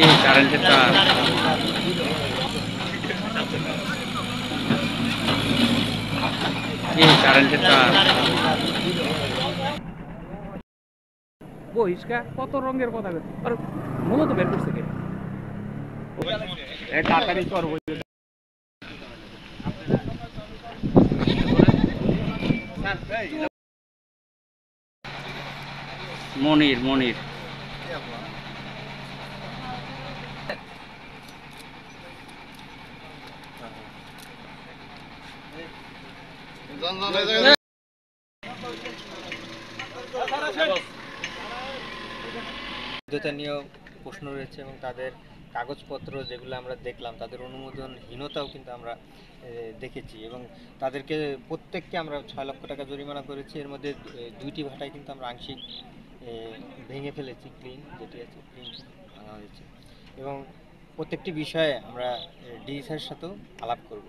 এই কারেন্টের তার কারেন্টের তার বহিষ্কার কত রঙের কথা আর মূলত বের করছে কে তাড়াতাড়ি করবো মনির মনির বৈধতা নিয়েও প্রশ্ন রয়েছে এবং তাদের কাগজপত্র যেগুলো আমরা দেখলাম তাদের অনুমোদনহীনতাও কিন্তু আমরা দেখেছি এবং তাদেরকে প্রত্যেককে আমরা 6 লক্ষ টাকা জরিমানা করেছি। এর মধ্যে 2টি ভাটায় কিন্তু আমরা আংশিক ভেঙে ফেলেছি, ক্লিন যেটি আছে ক্লিন ভাঙা হয়েছে এবং প্রত্যেকটি বিষয়ে আমরা ডিসির সাথেও আলাপ করব।